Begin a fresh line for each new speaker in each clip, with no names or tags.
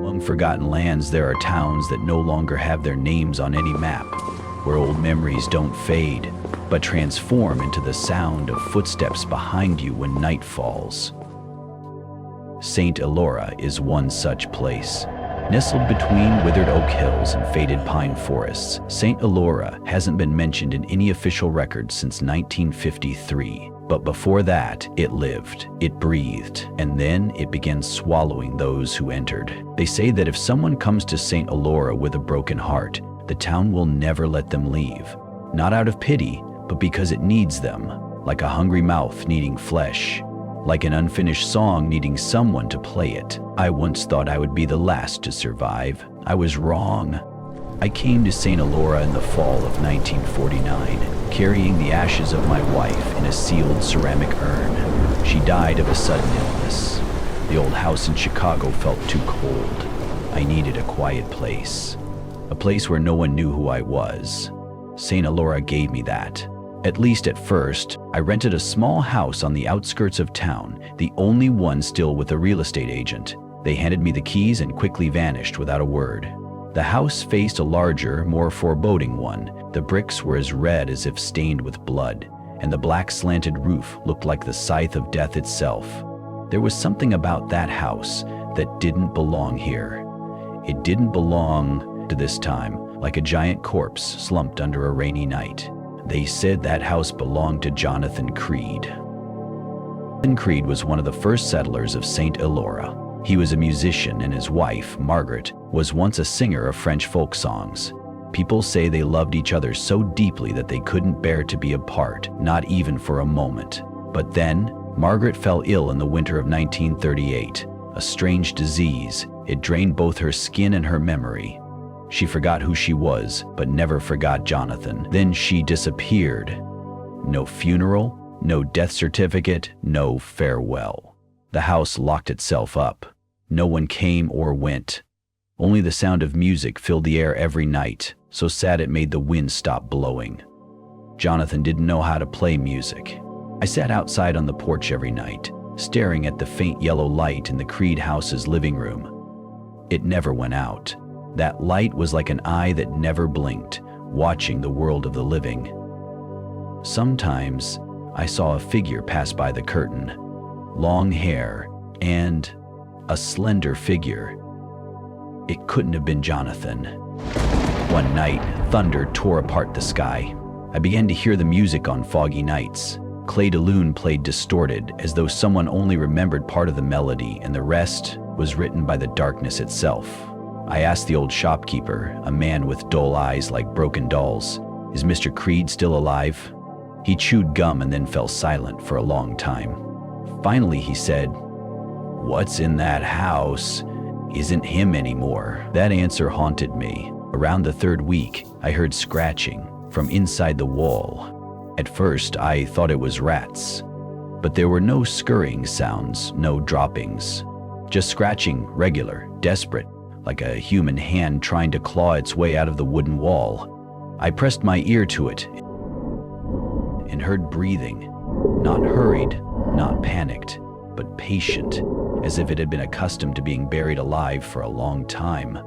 Among forgotten lands, there are towns that no longer have their names on any map, where old memories don't fade, but transform into the sound of footsteps behind you when night falls. St. Elora is one such place. Nestled between withered oak hills and faded pine forests, St. Elora hasn't been mentioned in any official record since 1953. But before that, it lived, it breathed, and then it began swallowing those who entered. They say that if someone comes to St. Elora with a broken heart, the town will never let them leave. Not out of pity, but because it needs them, like a hungry mouth needing flesh, like an unfinished song needing someone to play it. I once thought I would be the last to survive. I was wrong. I came to St. Elora in the fall of 1949, carrying the ashes of my wife in a sealed ceramic urn. She died of a sudden illness. The old house in Chicago felt too cold. I needed a quiet place, a place where no one knew who I was. St. Elora gave me that. At least at first, I rented a small house on the outskirts of town, the only one still with a real estate agent. They handed me the keys and quickly vanished without a word. The house faced a larger, more foreboding one. The bricks were as red as if stained with blood, and the black slanted roof looked like the scythe of death itself. There was something about that house that didn't belong here. It didn't belong to this time, like a giant corpse slumped under a rainy night. They said that house belonged to Jonathan Creed. Jonathan Creed was one of the first settlers of St. Elora. He was a musician, and his wife, Margaret, was once a singer of French folk songs. People say they loved each other so deeply that they couldn't bear to be apart, not even for a moment. But then, Margaret fell ill in the winter of 1938. A strange disease. It drained both her skin and her memory. She forgot who she was, but never forgot Jonathan. Then she disappeared. No funeral, no death certificate, no farewell. The house locked itself up. No one came or went. Only the sound of music filled the air every night, so sad it made the wind stop blowing. Jonathan didn't know how to play music. I sat outside on the porch every night, staring at the faint yellow light in the Creed house's living room. It never went out. That light was like an eye that never blinked, watching the world of the living. Sometimes I saw a figure pass by the curtain. Long hair and a slender figure. It couldn't have been Jonathan. One night, thunder tore apart the sky. I began to hear the music on foggy nights. Clay DeLune played distorted, as though someone only remembered part of the melody and the rest was written by the darkness itself. I asked the old shopkeeper, a man with dull eyes like broken dolls, "Is Mr. Creed still alive?" He chewed gum and then fell silent for a long time. Finally, he said, "What's in that house isn't him anymore." That answer haunted me. Around the third week, I heard scratching from inside the wall. At first, I thought it was rats, but there were no scurrying sounds, no droppings. Just scratching, regular, desperate, like a human hand trying to claw its way out of the wooden wall. I pressed my ear to it and heard breathing, not hurried, not panicked, but patient, as if it had been accustomed to being buried alive for a long time.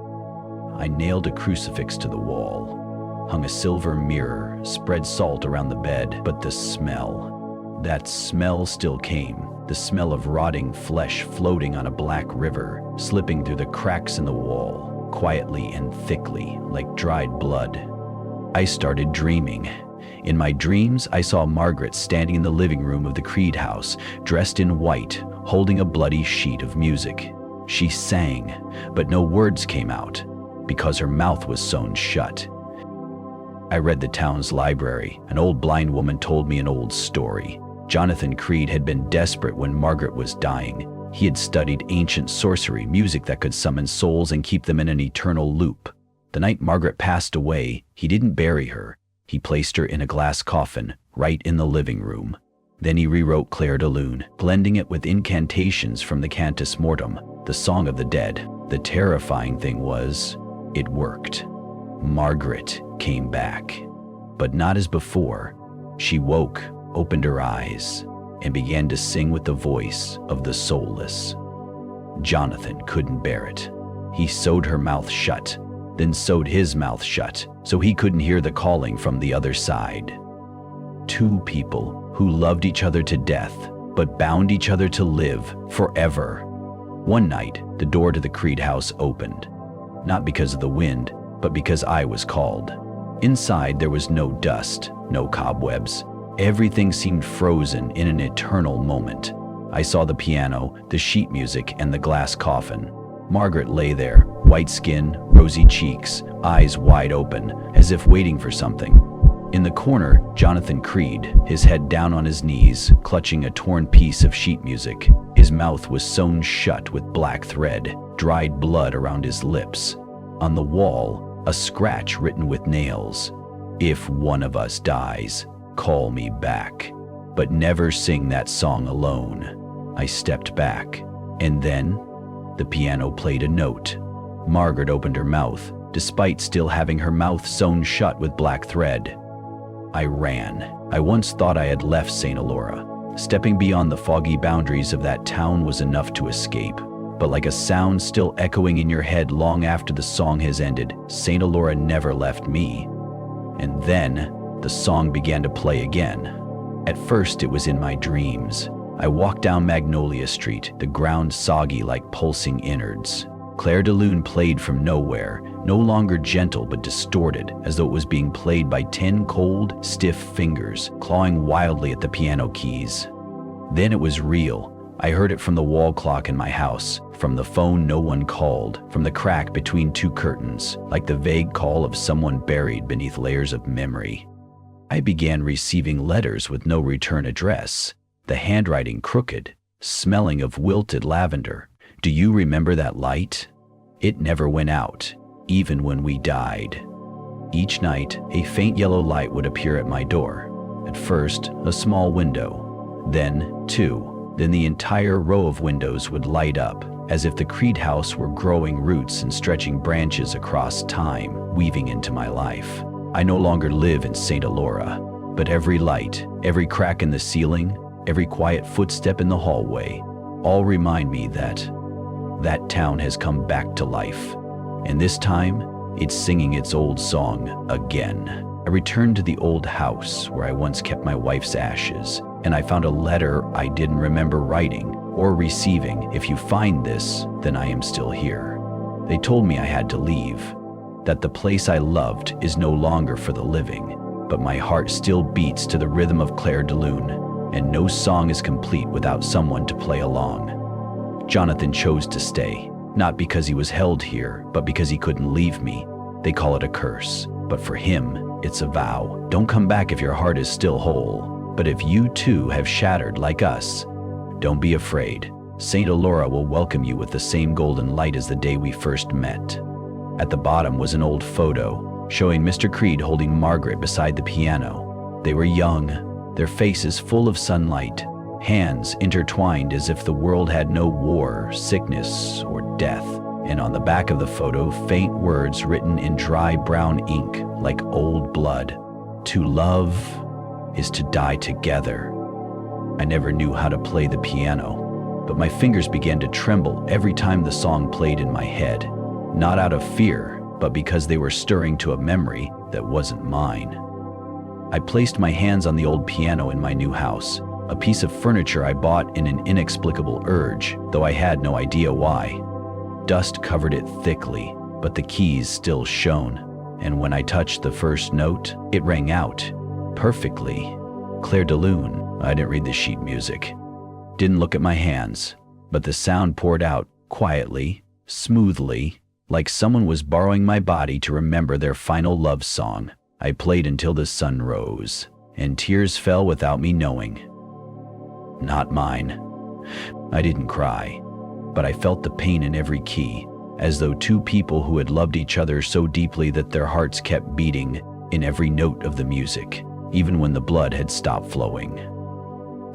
I nailed a crucifix to the wall, hung a silver mirror, spread salt around the bed, but the smell, that smell still came. The smell of rotting flesh floating on a black river, slipping through the cracks in the wall, quietly and thickly, like dried blood. I started dreaming. In my dreams, I saw Margaret standing in the living room of the Creed house, dressed in white, holding a bloody sheet of music. She sang, but no words came out, because her mouth was sewn shut. I read the town's library. An old blind woman told me an old story. Jonathan Creed had been desperate when Margaret was dying. He had studied ancient sorcery, music that could summon souls and keep them in an eternal loop. The night Margaret passed away, he didn't bury her. He placed her in a glass coffin, right in the living room. Then he rewrote Clair de Lune, blending it with incantations from the Cantus Mortum, the Song of the Dead. The terrifying thing was, it worked. Margaret came back, but not as before. She woke, opened her eyes, and began to sing with the voice of the soulless. Jonathan couldn't bear it. He sewed her mouth shut, then sewed his mouth shut, so he couldn't hear the calling from the other side. Two people who loved each other to death, but bound each other to live forever. One night, the door to the Creed house opened, not because of the wind, but because I was called. Inside, there was no dust, no cobwebs. Everything seemed frozen in an eternal moment. I saw the piano, the sheet music, and the glass coffin. Margaret lay there, white skin, rosy cheeks, eyes wide open, as if waiting for something. In the corner, Jonathan Creed, his head down on his knees, clutching a torn piece of sheet music. His mouth was sewn shut with black thread, dried blood around his lips. On the wall, a scratch written with nails. "If one of us dies, call me back, but never sing that song alone." I stepped back, and then the piano played a note. Margaret opened her mouth, despite still having her mouth sewn shut with black thread. I ran. I once thought I had left St. Elora. Stepping beyond the foggy boundaries of that town was enough to escape. But like a sound still echoing in your head long after the song has ended, St. Elora never left me. And then, the song began to play again. At first, it was in my dreams. I walked down Magnolia Street, the ground soggy like pulsing innards. Clair de Lune played from nowhere, no longer gentle but distorted, as though it was being played by 10 cold, stiff fingers, clawing wildly at the piano keys. Then it was real. I heard it from the wall clock in my house, from the phone no one called, from the crack between two curtains, like the vague call of someone buried beneath layers of memory. I began receiving letters with no return address, the handwriting crooked, smelling of wilted lavender. "Do you remember that light? It never went out, even when we died." Each night, a faint yellow light would appear at my door. At first, a small window, then two, then the entire row of windows would light up, as if the Creed house were growing roots and stretching branches across time, weaving into my life. I no longer live in St. Elora, but every light, every crack in the ceiling, every quiet footstep in the hallway, all remind me that town has come back to life. And this time, it's singing its old song again. I returned to the old house where I once kept my wife's ashes, and I found a letter I didn't remember writing or receiving. "If you find this, then I am still here." They told me I had to leave, that the place I loved is no longer for the living, but my heart still beats to the rhythm of Clair de Lune, and no song is complete without someone to play along. Jonathan chose to stay, not because he was held here, but because he couldn't leave me. They call it a curse, but for him, it's a vow. Don't come back if your heart is still whole. But if you too have shattered like us, don't be afraid. St. Elora will welcome you with the same golden light as the day we first met. At the bottom was an old photo, showing Mr. Creed holding Margaret beside the piano. They were young, their faces full of sunlight, hands intertwined as if the world had no war, sickness, or death. And on the back of the photo, faint words written in dry brown ink like old blood. "To love is to die together." I never knew how to play the piano, but my fingers began to tremble every time the song played in my head, not out of fear, but because they were stirring to a memory that wasn't mine. I placed my hands on the old piano in my new house, a piece of furniture I bought in an inexplicable urge, though I had no idea why. Dust covered it thickly, but the keys still shone, and when I touched the first note, it rang out perfectly. Clair de Lune. I didn't read the sheet music, didn't look at my hands, but the sound poured out quietly, smoothly, like someone was borrowing my body to remember their final love song. I played until the sun rose, and tears fell without me knowing. Not mine. I didn't cry, but I felt the pain in every key, as though two people who had loved each other so deeply that their hearts kept beating in every note of the music, even when the blood had stopped flowing.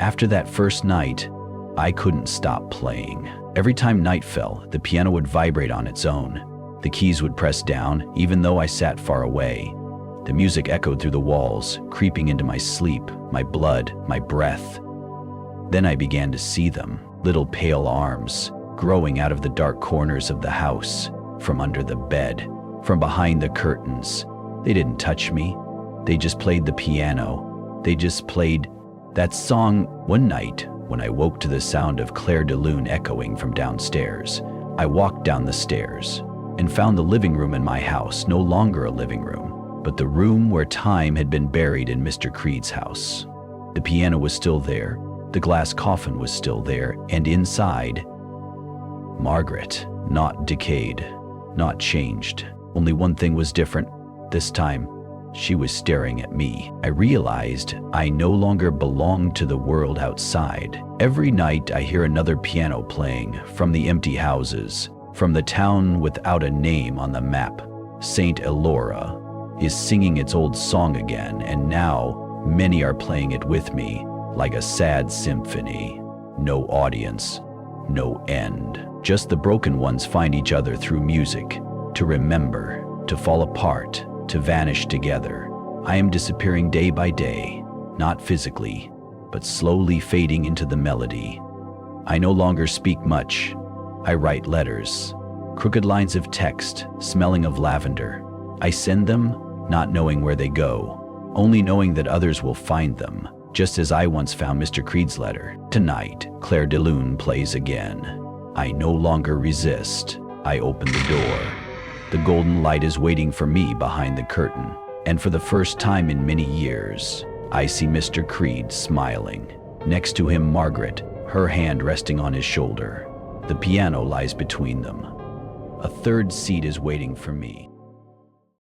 After that first night, I couldn't stop playing. Every time night fell, the piano would vibrate on its own. The keys would press down, even though I sat far away. The music echoed through the walls, creeping into my sleep, my blood, my breath. Then I began to see them, little pale arms, growing out of the dark corners of the house, from under the bed, from behind the curtains. They didn't touch me. They just played the piano. They just played that song. One night, when I woke to the sound of Claire de Lune echoing from downstairs, I walked down the stairs and found the living room in my house no longer a living room, but the room where time had been buried in Mr. Creed's house. The piano was still there, the glass coffin was still there, and inside, Margaret, not decayed, not changed. Only one thing was different. This time, she was staring at me. I realized I no longer belonged to the world outside. Every night I hear another piano playing from the empty houses, from the town without a name on the map. Saint Elora is singing its old song again, and now many are playing it with me, like a sad symphony. No audience, no end. Just the broken ones find each other through music, to remember, to fall apart, to vanish together. I am disappearing day by day, not physically, but slowly fading into the melody. I no longer speak much. I write letters, crooked lines of text, smelling of lavender. I send them, not knowing where they go, only knowing that others will find them, just as I once found Mr. Creed's letter. Tonight, Claire de Lune plays again. I no longer resist. I open the door. The golden light is waiting for me behind the curtain, and for the first time in many years, I see Mr. Creed smiling. Next to him, Margaret, her hand resting on his shoulder. The piano lies between them. A third seat is waiting for me.